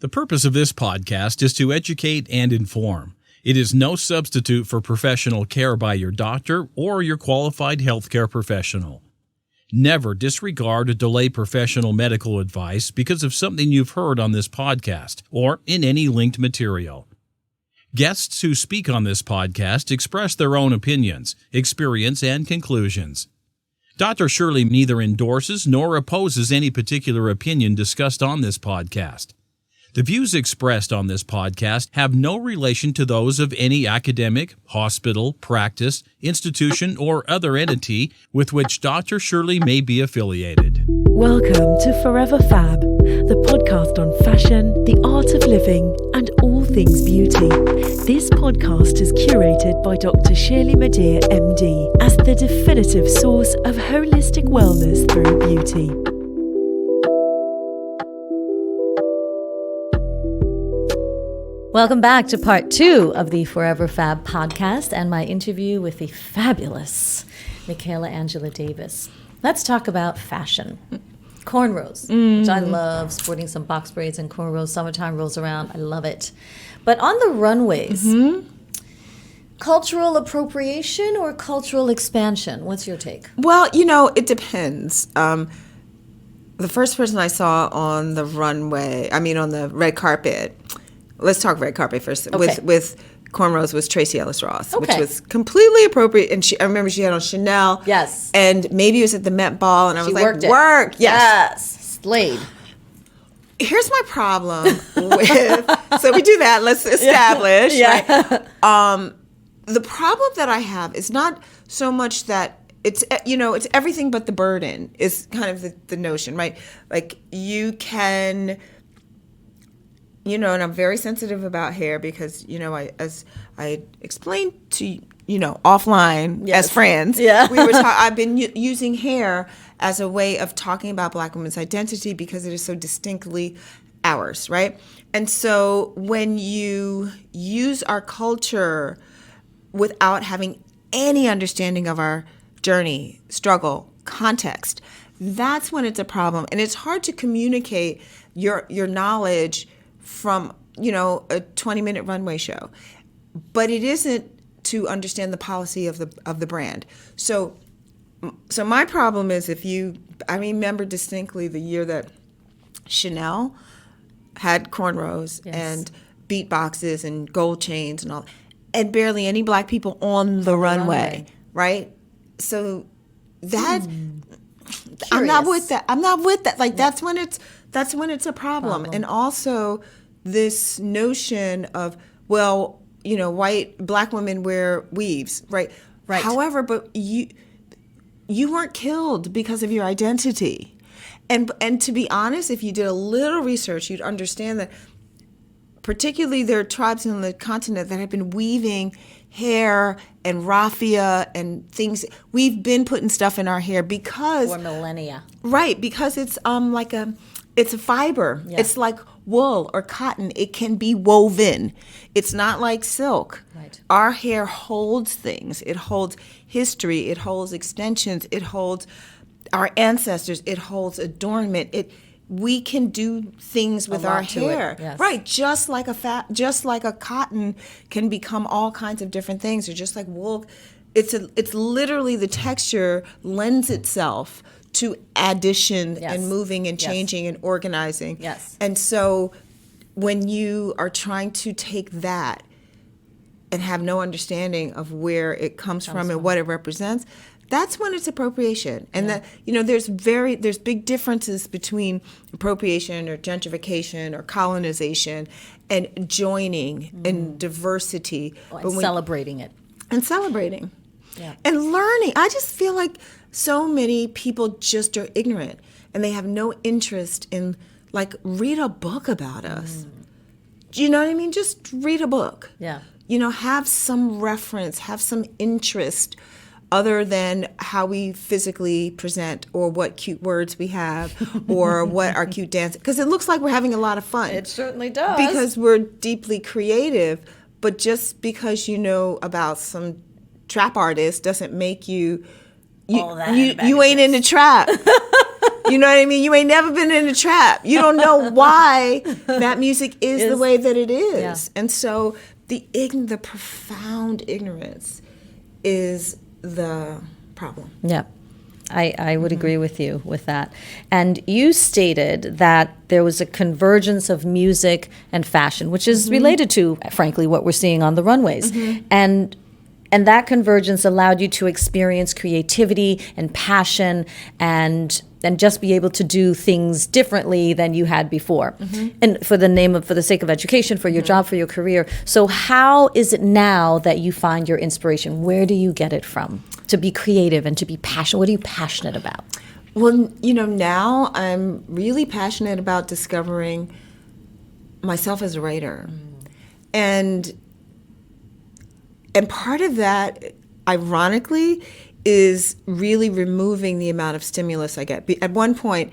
The purpose of this podcast is to educate and inform. It is no substitute for professional care by your doctor or your qualified healthcare professional. Never disregard or delay professional medical advice because of something you've heard on this podcast or in any linked material. Guests who speak on this podcast express their own opinions, experience, and conclusions. Dr. Shirley neither endorses nor opposes any particular opinion discussed on this podcast. The views expressed on this podcast have no relation to those of any academic, hospital, practice, institution, or other entity with which Dr. Shirley may be affiliated. Welcome to Forever Fab, the podcast on fashion, the art of living, and all things beauty. This podcast is curated by Dr. Shirley Madhere, MD, as the definitive source of holistic wellness through beauty. Welcome back to part 2 of the Forever Fab podcast and my interview with the fabulous Michaela Angela Davis. Let's talk about fashion. Cornrows, which I love, sporting some box braids and cornrows. Summertime rolls around. I love it. But on the runways, cultural appropriation or cultural expansion? What's your take? Well, it depends. The first person I saw on the runway, on the red carpet, let's talk red carpet first. Okay. With cornrows was Tracee Ellis Ross, Okay. which was completely appropriate. And I remember she had on Chanel. Yes. And maybe it was at the Met Ball, and I was like, worked it. work. Yes. Slayed. Here's my problem with, so we do that, let's establish, right? The problem that I have is not so much that it's everything but the burden is kind of the notion, right? Like you can, and I'm very sensitive about hair because, as I explained to offline as friends, we were I've been using hair as a way of talking about Black women's identity because it is so distinctly ours, right? And so when you use our culture without having any understanding of our journey, struggle, context, that's when it's a problem. And it's hard to communicate your knowledge from, a 20-minute runway show. But it isn't to understand the policy of the brand. So my problem is I remember distinctly the year that Chanel had cornrows and beatboxes and gold chains and all, and barely any Black people on the runway, right? So that I'm not with that. Like that's when it's a problem. And also this notion of, Black women wear weaves, right? Right. However, but you weren't killed because of your identity. And to be honest, if you did a little research, you'd understand that particularly there are tribes on the continent that have been weaving hair and raffia and things. We've been putting stuff in our hair because... For millennia. Right, because it's it's a fiber. Yeah. It's like wool or cotton. It can be woven. It's not like silk. Right. Our hair holds things. It holds history. It holds extensions. It holds our ancestors. It holds adornment. We can do things with our hair, right? Just like a cotton can become all kinds of different things, or just like wool. It's literally the texture lends itself to addition and moving and changing and organizing. Yes. And so when you are trying to take that and have no understanding of where it comes from and what it represents, that's when it's appropriation. And that there's big differences between appropriation or gentrification or colonization and joining and diversity. And celebrating it. And celebrating. Yeah. And learning. I just feel like so many people just are ignorant and they have no interest in, like, read a book about us. Do you know what I mean? Just read a book. Yeah. Have some reference, have some interest other than how we physically present or what cute words we have or what our cute dance, because it looks like we're having a lot of fun. It certainly does. Because we're deeply creative, but just because you know about some trap artist doesn't make you ain't in the trap. You know what I mean? You ain't never been in a trap. You don't know why that music is the way that it is. Yeah. And so the profound ignorance is the problem. Yeah. I would agree with you with that. And you stated that there was a convergence of music and fashion, which is related to, frankly, what we're seeing on the runways. And that convergence allowed you to experience creativity and passion and just be able to do things differently than you had before. And for the sake of education, for your job, for your career. So how is it now that you find your inspiration? Where do you get it from to be creative and to be passionate? What are you passionate about? Well, now I'm really passionate about discovering myself as a writer. And part of that, ironically, is really removing the amount of stimulus I get. At one point,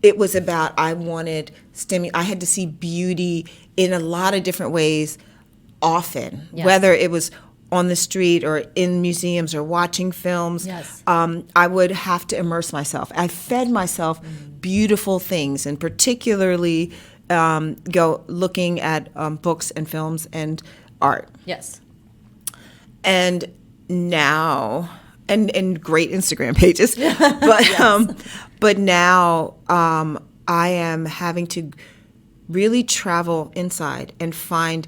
it was about I had to see beauty in a lot of different ways often, whether it was on the street or in museums or watching films. Yes. I would have to immerse myself. I fed myself beautiful things, and particularly go looking at books and films and art. Yes. And now, and great Instagram pages, but now I am having to really travel inside and find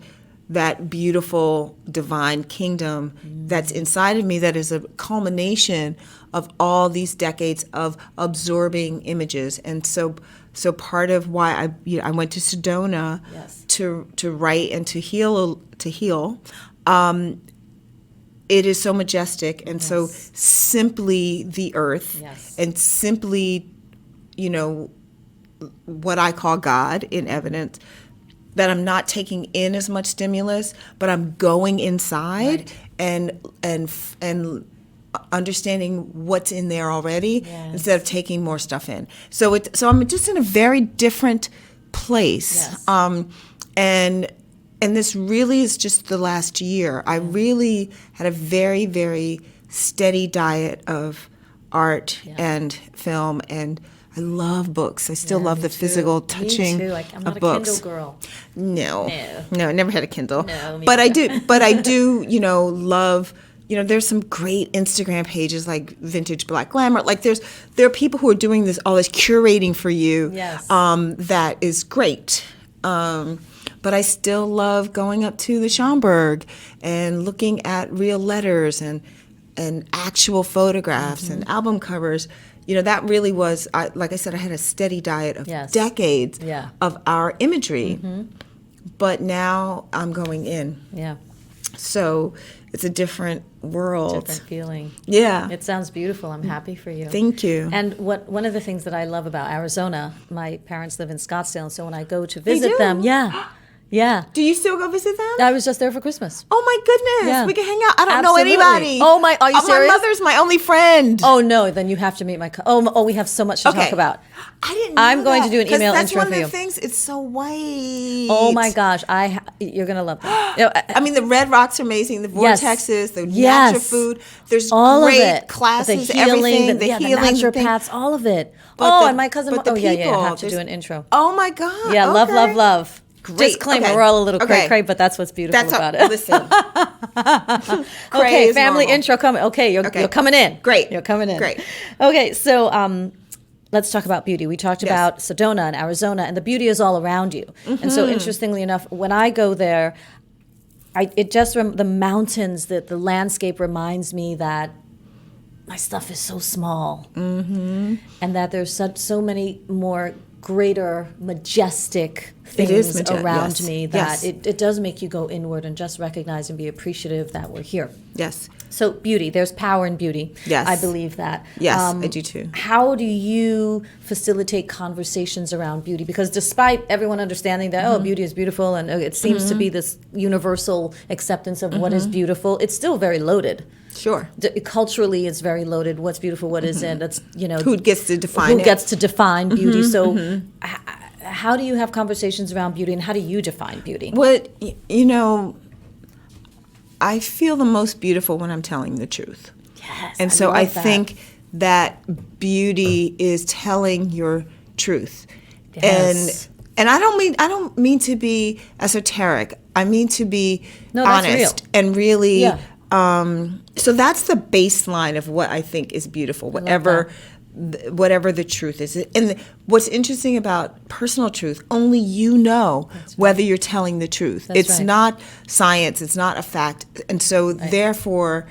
that beautiful divine kingdom that's inside of me, that is a culmination of all these decades of absorbing images. And so part of why I went to Sedona to write and to heal. It is so majestic and so simply the earth and simply, what I call God in evidence, that I'm not taking in as much stimulus, but I'm going inside and understanding what's in there already instead of taking more stuff in. So I'm just in a very different place. And this really is just the last year. I really had a very, very steady diet of art and film, and I love books. I still love the physical touching me too. I'm not of books. a Kindle girl. No, I never had a Kindle. No, but I do, love. There's some great Instagram pages like Vintage Black Glamour. Like there are people who are doing all this curating for you. Yes. That is great. But I still love going up to the Schomburg and looking at real letters and actual photographs and album covers. That really was, like I said, I had a steady diet of decades of our imagery. But now I'm going in. Yeah. So it's a different world. Different feeling. Yeah. It sounds beautiful. I'm happy for you. Thank you. And one of the things that I love about Arizona, my parents live in Scottsdale, and so when I go to visit them, yeah. Do you still go visit them? I was just there for Christmas. Oh my goodness. Yeah. We can hang out. I don't Absolutely. know anybody. Oh my, are you serious? My mother's my only friend. Oh no, then you have to meet my, we have so much to talk about. I didn't know I'm going that, to do an email that's intro one for of you. the things, it's so white. Oh my gosh, you're going to love that. I mean, the Red Rocks are amazing, the vortexes, the natural food. There's all great of it. classes, the healing, everything, the healing, the naturopaths, all of it. And my cousin, I have to do an intro. Oh my God. Yeah, love. Great. Disclaimer, we're all a little cray-cray, but that's what's beautiful about it. Listen. Okay, family intro coming. Okay, you're coming in. Great. You're coming in. Great. Okay, so let's talk about beauty. We talked about Sedona and Arizona, and the beauty is all around you. And so interestingly enough, when I go there, the mountains, the landscape reminds me that my stuff is so small. And that there's so many more greater, majestic things around me that it does make you go inward and just recognize and be appreciative that we're here. Yes. So beauty, there's power in beauty. Yes. I believe that. Yes, I do too. How do you facilitate conversations around beauty? Because despite everyone understanding that, beauty is beautiful and it seems to be this universal acceptance of what is beautiful, it's still very loaded. Sure. Culturally, it's very loaded. What's beautiful, what isn't. That's, who gets to define Who gets to define beauty. So how do you have conversations around beauty and how do you define beauty? I feel the most beautiful when I'm telling the truth. Yes. And so I think that beauty is telling your truth. Yes. And I don't mean to be esoteric. I mean to be that's honest real. and really. Yeah. So that's the baseline of what I think is beautiful. Whatever the truth is. And what's interesting about personal truth, only you know whether you're telling the truth. It's not science. It's not a fact. And so therefore,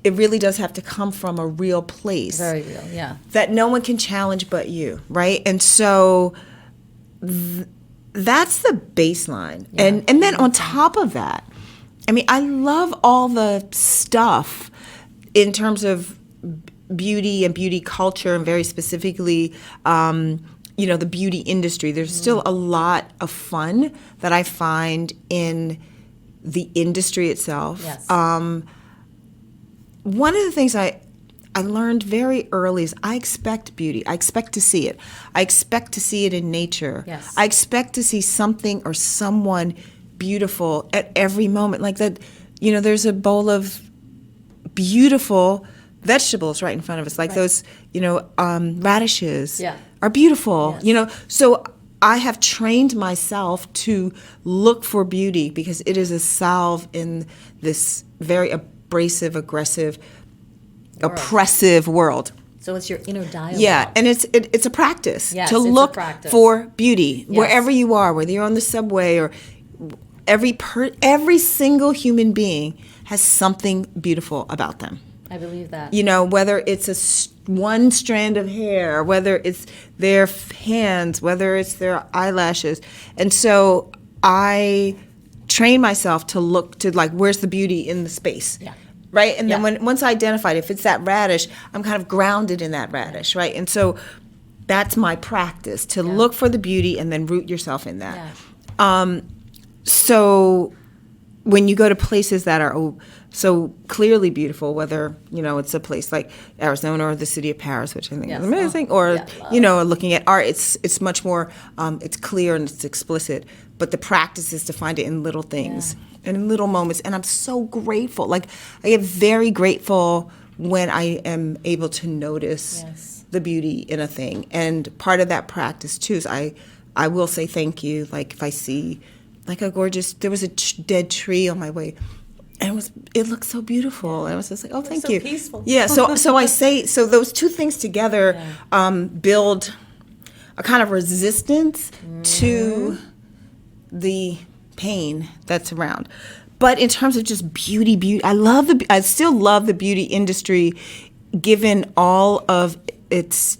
it really does have to come from a real place. Very real, yeah. That no one can challenge but you, right? And so that's the baseline. Yeah. And then on top of that, I mean, I love all the stuff in terms of beauty and beauty culture, and very specifically, the beauty industry. There's still a lot of fun that I find in the industry itself. Yes. One of the things I learned very early is I expect beauty. I expect to see it. I expect to see it in nature. Yes. I expect to see something or someone beautiful at every moment. Like that, there's a bowl of beautiful vegetables right in front of us. Like those, radishes are beautiful. Yes. So I have trained myself to look for beauty because it is a salve in this very abrasive, aggressive, oppressive world. So it's your inner dialogue. Yeah, and it's a practice to it's a look practice. for beauty Yes. wherever you are, whether you're on the subway or every single human being has something beautiful about them. I believe that. Whether it's one strand of hair, whether it's their hands, whether it's their eyelashes. And so I train myself to look to where's the beauty in the space. Yeah. Right? And then once I identified if it's that radish, I'm kind of grounded in that radish, right? And so that's my practice, to look for the beauty and then root yourself in that. Yeah. So when you go to places that are so clearly beautiful, whether, it's a place like Arizona or the city of Paris, which I think is amazing, or, looking at art, it's much more, it's clear and it's explicit. But the practice is to find it in little things and in little moments. And I'm so grateful. I get very grateful when I am able to notice the beauty in a thing. And part of that practice, too, is I will say thank you. If I see a gorgeous, there was a dead tree on my way, and it looked so beautiful. And I was just like, oh, thank you. Peaceful. Yeah. So I say, so those two things together build a kind of resistance to the pain that's around. But in terms of just beauty, I still love the beauty industry, given all of its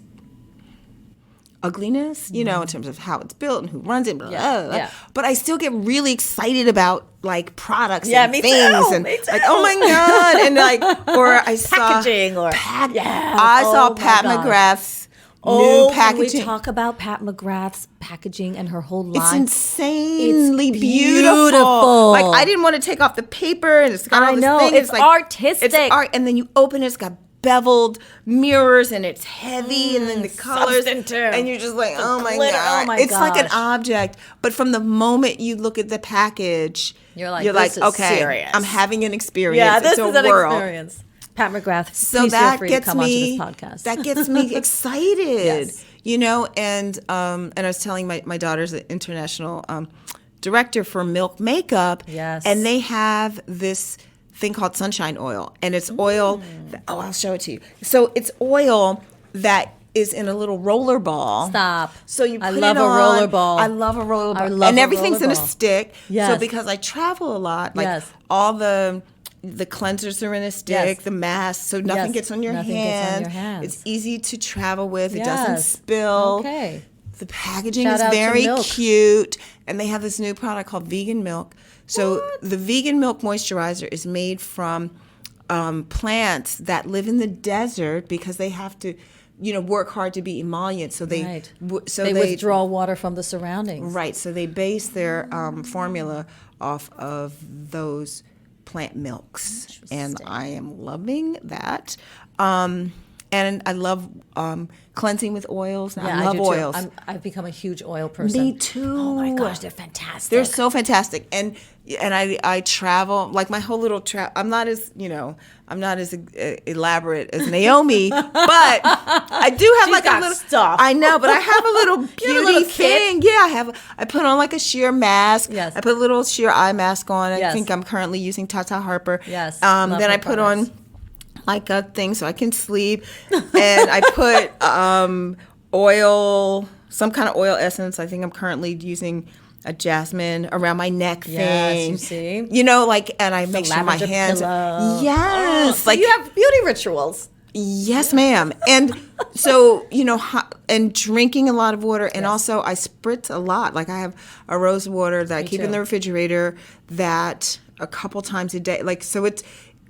ugliness, in terms of how it's built and who runs it, blah, blah, blah. But I still get really excited about products and me things too, and me too. oh my god, and or I saw packaging or I saw Pat McGrath's new packaging. Can we talk about Pat McGrath's packaging and her whole line? It's insanely It's beautiful. I didn't want to take off the paper, and it's got all this thing. It's artistic. It's art, and then you open it, it's got beveled mirrors, and it's heavy, and then the colors, substantive. and you're just like, oh my glitter, god, oh my it's like an gosh. object. But from the moment you look at the package, you're like, this is okay, serious. I'm having an experience. Yeah, this it's is a an world. experience. Pat McGrath, So please feel that free to gets come onto me. this podcast. That gets me excited. Yes. And I was telling my daughter's the international director for Milk Makeup. Yes. And they have this thing called sunshine oil, and it's oil. I'll show it to you. So it's oil that is in a little roller ball. Stop. So you put I love it a on. roller ball. I love a roller ball. I love and a everything's roller in a ball. stick. Yes. So because I travel a lot, Yes. all the cleansers are in a stick, Yes. the masks, so nothing Yes. gets on your Nothing gets on hand. your hands. It's easy to travel with. It Yes. doesn't spill. Okay. The packaging Shout is out to very Milk. cute, and they have this new product called Vegan Milk. So the Vegan Milk moisturizer is made from plants that live in the desert because they have to, work hard to be emollient. So they, Right. they withdraw water from the surroundings. Right. So they base their formula off of those plant milks, and I am loving that. And I love cleansing with oils. Yeah, I love do too. oils. I've become a huge oil person. Me too. Oh my gosh, they're fantastic. They're so fantastic. And I travel, like my whole little I'm not as elaborate as Naomi, but I do have She's like got a little stuff. I know, but I have a little beauty little kit? thing. Yeah, I put on like a sheer mask. Yes. I put a little sheer eye mask on. I Yes. think I'm currently using Tata Harper. Yes. Then Love I her put products. on like a thing so I can sleep. And I put oil, some kind of oil essence. I think I'm currently using a jasmine around my neck Yes, thing. you see? You know, like, and I make sure my lavender hands. pillow. Yes. So you have beauty rituals. Yes, ma'am. And so, and drinking a lot of water. And also I spritz a lot. Like I have a rose water that I keep in too. the refrigerator that a couple times a day. Like, so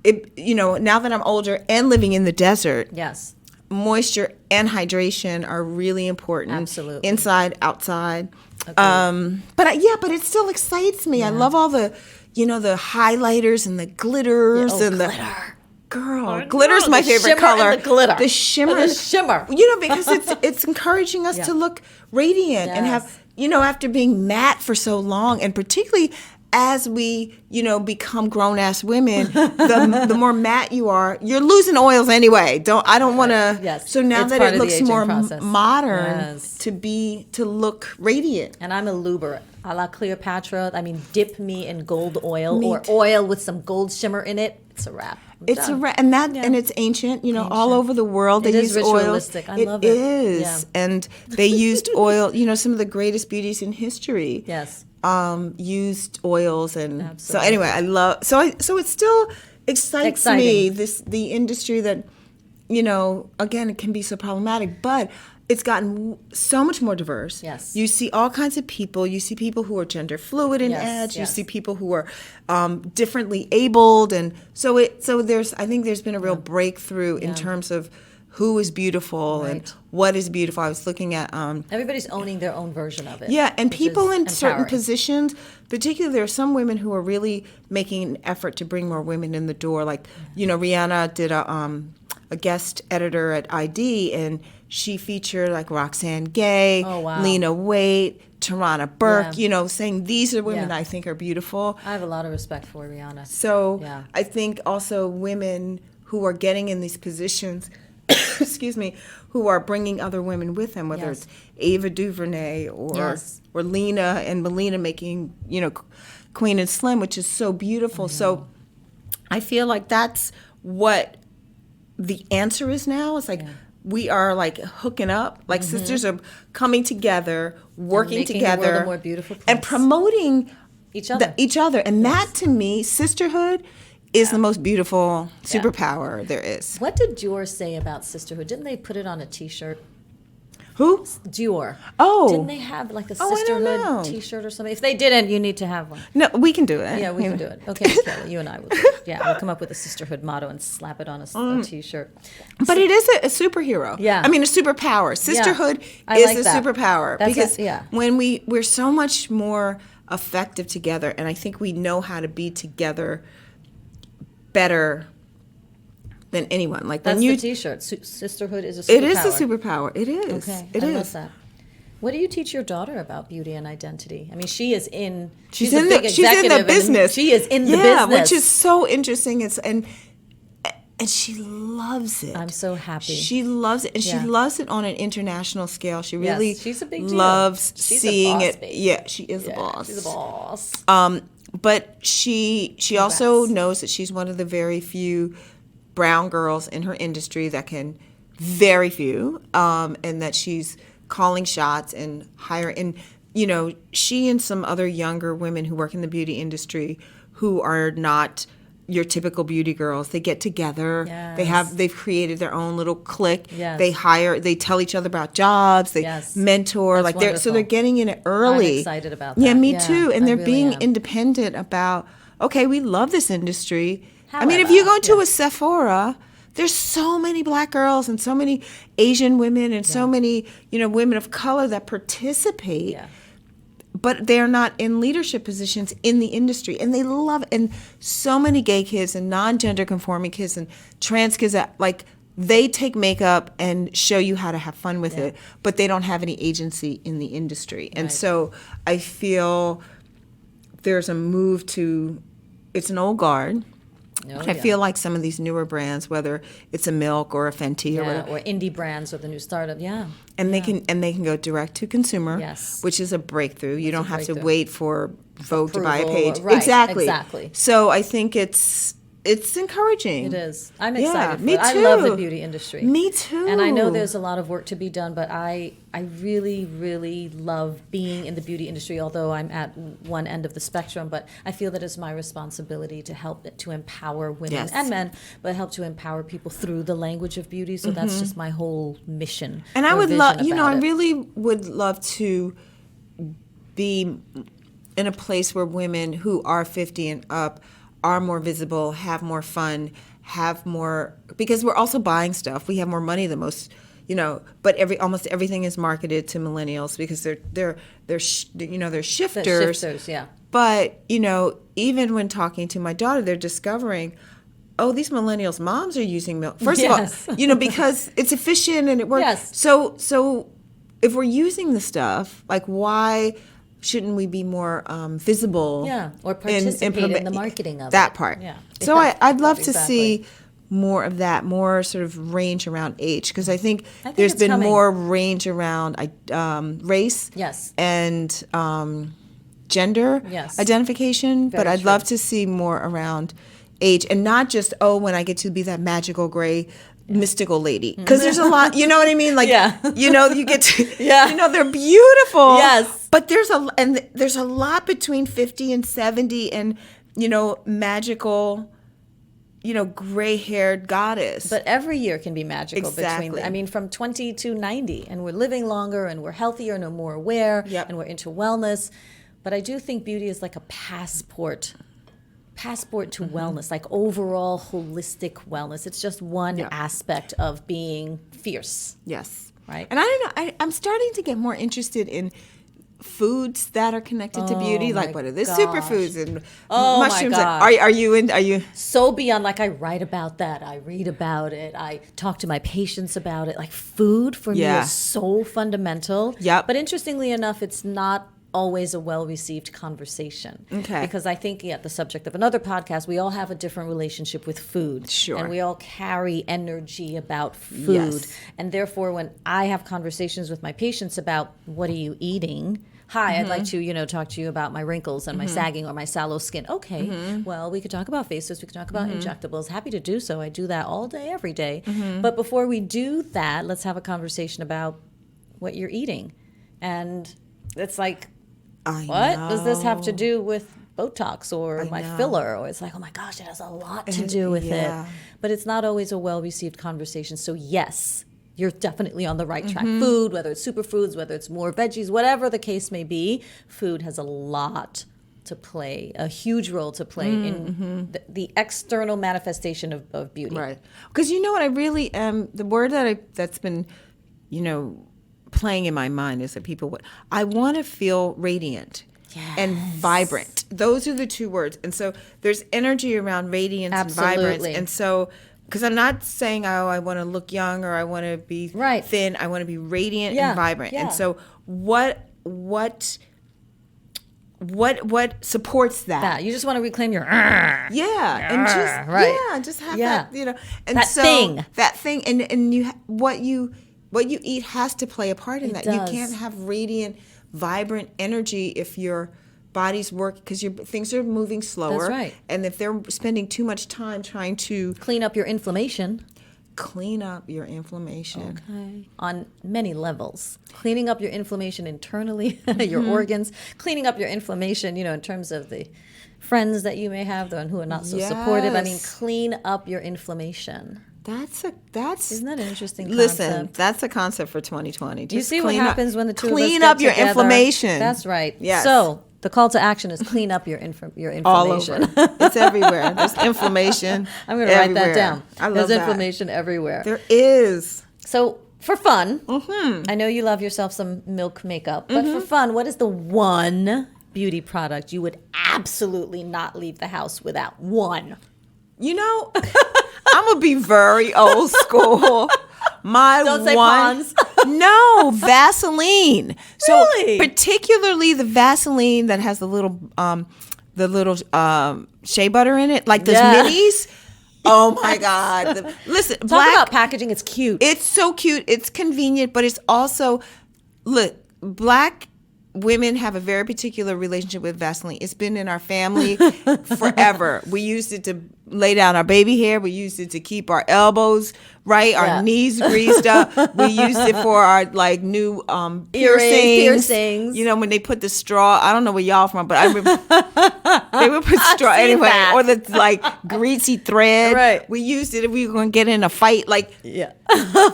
now that I'm older and living in the desert, Yes. moisture and hydration are really important. Absolutely. Inside, outside. Agreed. But it still excites me. I love all the, the highlighters and the glitters and glitter. Glitter's my the favorite shimmer color. and the glitter. The shimmer. The shimmer. Because it's encouraging us to look radiant and Yes. have, after being matte for so long, and particularly as we, become grown-ass women, the more matte you are, you're losing oils anyway. I don't want to. Yes. So now It's that part it of the looks aging more process. modern, Yes. to look radiant. And I'm a luber, a la Cleopatra. I mean, dip me in gold oil or oil with some gold shimmer in it. It's a wrap. It's and it's ancient. All over the world It they is use oil. ritualistic. I love it. It is, Yeah. and they used oil. Some of the greatest beauties in history. Yes. Used oils, and Absolutely. so anyway, I love. So it still excites me. Exciting. The industry that, again, it can be so problematic, but it's gotten so much more diverse. Yes. You see all kinds of people. You see people who are gender fluid in Yes, ads. You yes. see people who are differently abled, and so I think there's been a real breakthrough in terms of who is beautiful and Right. what is beautiful. I was looking at Everybody's owning their own version of it. yeah, and which people is in certain empowering. positions, particularly there are some women who are really making an effort to bring more women in the door. Like, Rihanna did a guest editor at ID, and she featured like Roxanne Gay, Oh, wow. Lena Waithe, Tarana Burke, Yeah. saying these are women Yeah. I think are beautiful. I have a lot of respect for Rihanna. So Yeah. I think also women who are getting in these positions, excuse me, who are bringing other women with them, whether Yes. it's Ava DuVernay or Lena and Melina making, Queen and Slim, which is so beautiful. So I feel like that's what the answer is now. It's like we are like hooking up, like sisters are coming together, working making the world together, a more beautiful and place. promoting Each other. each other. And that to me, sisterhood is the most beautiful superpower there is. What did Dior say about sisterhood? Didn't they put it on a T-shirt? Who? Dior. Oh. Didn't they have like a Oh, I don't sisterhood know. T-shirt or something? If they didn't, you need to have one. No, we can do it. Yeah, we can do it. Okay, Michaela, you and I will do it. Yeah, we'll come up with a sisterhood motto and slap it on a T-shirt. But it is a superhero. Yeah. I mean, a superpower. Sisterhood I is like a that. superpower. That's because yeah. when we're so much more effective together, and I think we know how to be together better than anyone. Like That's when you the T-shirt. Sisterhood is a superpower. it is a superpower. It is. Okay, It I is. love that. What do you teach your daughter about beauty and identity? I mean, she is in. She's a in big the she's in the executive business. she is in the yeah, business, which is so interesting. And she loves it. I'm so happy. She loves it, and Yeah. she loves it on an international scale. She Yes, really she's a big deal. loves She's a seeing boss it. baby. Yeah, she is a Yeah, boss. she's a boss. But she also knows that she's one of the very few brown girls in her industry that can, very few, and that she's calling shots and hiring. And she and some other younger women who work in the beauty industry who are not your typical beauty girls, they get together. Yes. They've created their own little clique. Yes. They tell each other about jobs. They Yes. mentor. That's so they're wonderful. getting in it early. I'm excited about Yeah, that. me Yeah, too. And I they're really being am. independent about, okay, we love this industry. I mean, if you go to a Sephora, there's so many black girls and so many Asian women and so many, women of color that participate. Yeah. But they're not in leadership positions in the industry, and they love it. And so many gay kids and non-gender conforming kids and trans kids that they take makeup and show you how to have fun with it, but they don't have any agency in the industry. And so I feel there's a move to, it's an old guard. I feel like some of these newer brands, whether it's a Milk or a Fenty or whatever, or indie brands or the new startup, and they can go direct to consumer, which is a breakthrough. You don't have to wait for Vogue to buy a page. Exactly. So I think it's encouraging. It is. I'm excited. Me too. I love the beauty industry. Me too. And I know there's a lot of work to be done, but I really, really love being in the beauty industry, although I'm at one end of the spectrum. But I feel that it's my responsibility to help to empower women and men, but help to empower people through the language of beauty. So that's just my whole mission. And I would love, I really would love to be in a place where women who are 50 and up are more visible, have more fun, have more, because we're also buying stuff. We have more money than most, but almost everything is marketed to millennials because they're shifters. They're shifters, yeah. But, even when talking to my daughter, they're discovering, oh, these millennials' moms are using milk. First of all, because it's efficient and it works. Yes. So if we're using the stuff, like why shouldn't we be more visible? Or participate in the marketing of that it. part. Yeah. So I'd love to see more of that, more sort of range around age, because I think there's been more range around race and gender identification, but I'd love to see more around age, and not just, when I get to be that magical gray mystical lady, because there's a lot, you know what I mean, like you get to they're beautiful, but there's a lot between 50 and 70 and magical, gray-haired goddess. But every year can be magical between, from 20 to 90, and we're living longer and we're healthier and we're more aware and we're into wellness. But I do think beauty is like a passport to wellness, like overall holistic wellness. It's just one aspect of being fierce. Yes. Right. And I don't know, I'm starting to get more interested in foods that are connected to beauty, like what are the superfoods and mushrooms? Are you so beyond? Like I write about that, I read about it, I talk to my patients about it. Like food for me is so fundamental. But interestingly enough, it's not always a well-received conversation. Because I think, the subject of another podcast, we all have a different relationship with food. And we all carry energy about food. And therefore, when I have conversations with my patients about what are you eating, I'd like to, talk to you about my wrinkles and my sagging or my sallow skin. Okay, well, we could talk about faces, we could talk about injectables. Happy to do so. I do that all day, every day. But before we do that, let's have a conversation about what you're eating. And it's like, what does this have to do with Botox or my filler? Or it's like, oh my gosh, it has a lot to do with it. But it's not always a well-received conversation. So yes, you're definitely on the right track. Food, whether it's superfoods, whether it's more veggies, whatever the case may be, food has a lot to play, a huge role to play in the external manifestation of beauty. Right. Because you know what, I really am, the word that's been, playing in my mind is that I want to feel radiant and vibrant. Those are the two words. And so there's energy around radiance and vibrance. And so, because I'm not saying, I want to look young or I want to be thin. I want to be radiant and vibrant. And so what supports that? You just want to reclaim your and just have that, and that thing and what you eat has to play a part in that. You can't have radiant, vibrant energy if your body's work, because things are moving slower. That's right. And if they're spending too much time trying to clean up your inflammation. Okay. On many levels. Cleaning up your inflammation internally, your organs, cleaning up your inflammation, in terms of the friends that you may have who are not so supportive. I mean, clean up your inflammation. Isn't that an interesting concept? Listen, that's a concept for 2020. Just you see what happens when the two of us clean up your inflammation. That's right. Yes. So the call to action is clean up your inflammation. All over. It's everywhere. There's inflammation. I'm going to write that down. I love There's inflammation everywhere. There is. So for fun, I know you love yourself some Milk makeup, but for fun, what is the one beauty product you would absolutely not leave the house without? One. I'm gonna be very old school. Don't say Pond's. No, Vaseline. Really? So particularly the Vaseline that has the little shea butter in it, like those minis. Oh my God! Listen, Talk about packaging. It's cute. It's so cute. It's convenient, but it's also black women have a very particular relationship with Vaseline. It's been in our family forever. We used it to lay down our baby hair. We used it to keep our elbows right, our knees greased up. We used it for our new piercings. You know, when they put the straw. I don't know where y'all from, but I remember they would put straw anyway, or the greasy thread. Right. We used it if we were going to get in a fight.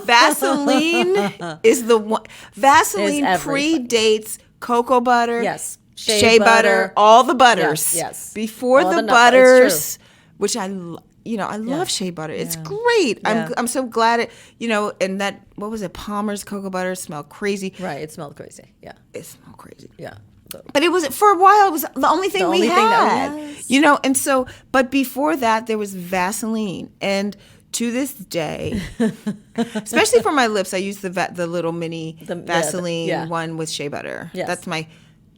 Vaseline is the one. Vaseline predates cocoa butter, shea butter, all the butters. Yes. Before all the butters, which I love shea butter. It's great. Yeah. I'm so glad it, and that, what was it? Palmer's cocoa butter smelled crazy. Right. It smelled crazy. Yeah. It smelled crazy. Yeah. But it was, for a while, it was the only thing we had. And so, but before that, there was Vaseline. And to this day, especially for my lips, I use the little mini Vaseline one with shea butter. Yes. That's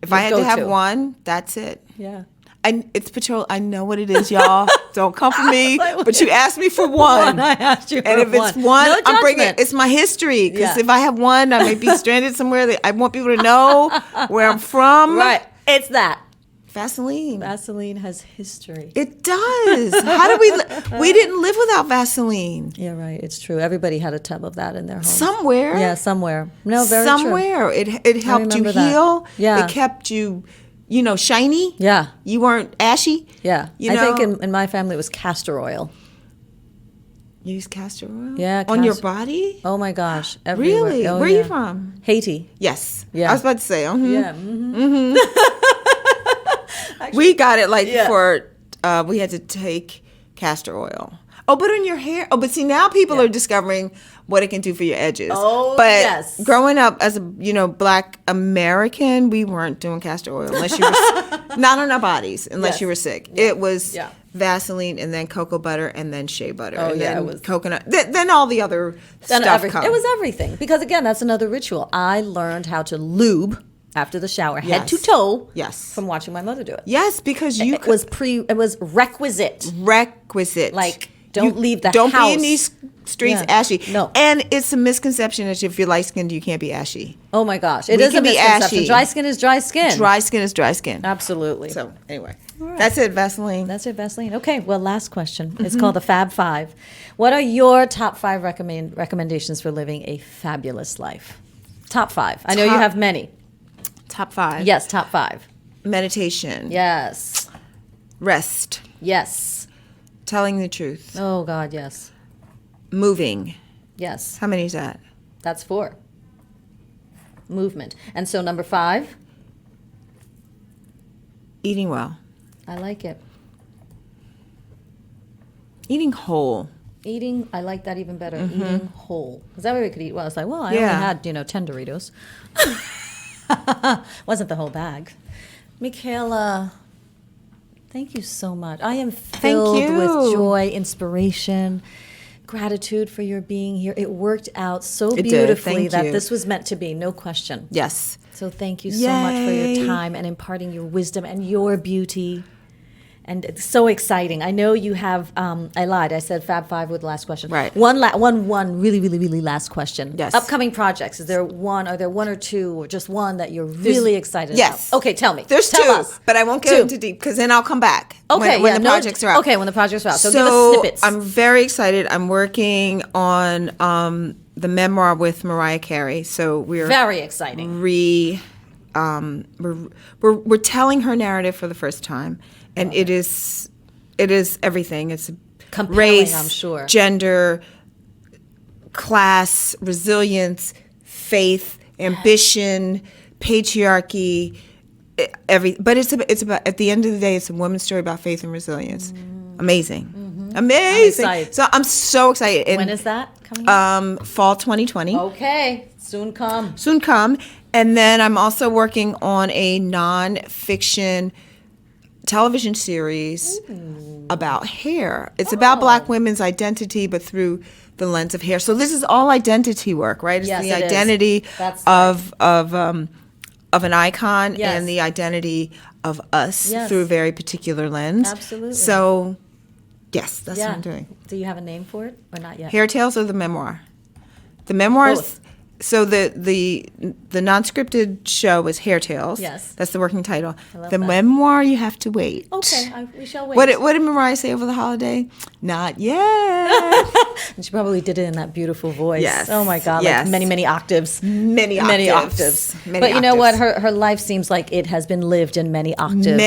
if I had to have one, that's it. Yeah. It's Patrol. I know what it is, y'all. Don't come for me. But you asked me for one. I asked you for and if one. it's one, No I'm bringing judgment. it's my history. Because if I have one, I may be stranded somewhere. I want people to know where I'm from. Right. It's that. Vaseline. Vaseline has history. It does. How do we didn't live without Vaseline. Yeah, right. It's true. Everybody had a tub of that in their home. Somewhere. Yeah, somewhere. No, very somewhere. true. It helped you heal. Yeah. It kept you, shiny. Yeah. You weren't ashy. Yeah. I think in my family it was castor oil. You use castor oil? Yeah. On your body? Oh my gosh. Everywhere. Really? Oh, Where are you from? Haiti. Yes. Yeah. I was about to say. Yeah. Mm-hmm. We got it we had to take castor oil. Oh, but on your hair. Oh, but see, now people are discovering what it can do for your edges. Oh, but yes. Growing up as a Black American, we weren't doing castor oil unless you were not on our bodies unless you were sick. Yeah. It was Vaseline and then cocoa butter and then shea butter and then it was coconut. Then all the other stuff comes. It was everything because again, that's another ritual. I learned how to lube after the shower, head to toe. Yes. From watching my mother do it. Yes, because it was requisite. Requisite. Don't leave the house. Don't be in these streets ashy. No. And it's a misconception that if you're light skinned, you can't be ashy. Oh my gosh. It is a misconception. Ashy. Dry skin is dry skin. Dry skin is dry skin. Absolutely. So anyway, that's it, Vaseline. That's it, Vaseline. Okay, well, last question. It's called the Fab Five. What are your top 5 recommendations for living a fabulous life? Top 5. I know you have many. Top 5. Yes, top 5. Meditation. Yes. Rest. Yes. Telling the truth. Oh, God, yes. Moving. Yes. How many is that? That's 4. Movement. And so number 5? Eating well. I like it. Eating whole. I like that even better. Eating whole. Because that way we could eat well. It's like, well, I only had, 10 Doritos. Wasn't the whole bag. Michaela, thank you so much. I am filled with joy, inspiration, gratitude for your being here. It worked out so beautifully that this was meant to be, no question. Yes. So thank you so much for your time and imparting your wisdom and your beauty. And it's so exciting. I know you have, I lied. I said Fab 5 with the last question. Right. One really, really, really last question. Yes. Upcoming projects. Are there one or two or just one that you're really excited about? Okay, tell me. There's tell 2, us. But I won't get into deep because then I'll come back when the projects are out. Okay, when the projects are out. So give us snippets. I'm very excited. I'm working on the memoir with Mariah Carey. So we're very exciting. We're telling her narrative for the first time. And it is everything. It's compelling, race, I'm sure. Gender, class, resilience, faith, ambition, patriarchy, but it's about at the end of the day, it's a woman's story about faith and resilience. Amazing. Amazing. So I'm so excited. And, when is that coming? Fall 2020. Okay. Soon come. And then I'm also working on a nonfiction television series about hair. It's about Black women's identity, but through the lens of hair. So this is all identity work, right? It's the identity of an icon and the identity of us through a very particular lens. Absolutely. So, yes, that's what I'm doing. Do you have a name for it or not yet? Hair Tales or the memoir? The memoirs. Both. So the non-scripted show is Hair Tales. Yes. That's the working title. I love The that. memoir, you have to wait. Okay, we shall wait. What did Mariah say over the holiday? Not yet. And she probably did it in that beautiful voice. Yes. Oh my God, Yes. like many octaves. Many octaves. But you know what? Her life seems like it has been lived in many octaves.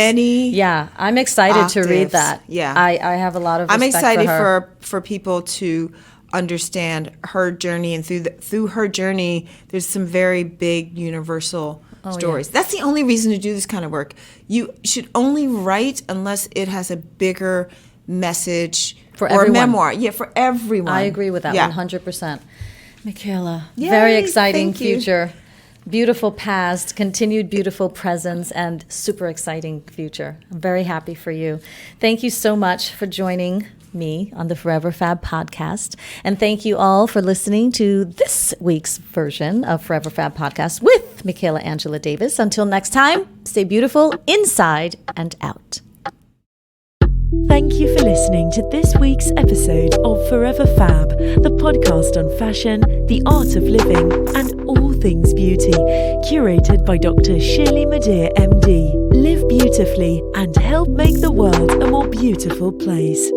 Yeah, I'm excited to read that. Yeah. I have a lot of respect I'm excited for her. for people to understand her journey, and through her journey, there's some very big universal stories. That's the only reason to do this kind of work. You should only write unless it has a bigger message For or everyone. a memoir. Yeah, for everyone. I agree with that Yeah. 100%. Michaela, Yay, very exciting thank you. future. Beautiful past, continued beautiful presence, and super exciting future. I'm very happy for you. Thank you so much for joining me on the Forever Fab podcast. And thank you all for listening to this week's version of Forever Fab podcast with Michaela Angela Davis. Until next time, stay beautiful inside and out. Thank you for listening to this week's episode of Forever Fab, the podcast on fashion, the art of living, and all things beauty, curated by Dr. Shirley Madhere, MD. Live beautifully and help make the world a more beautiful place.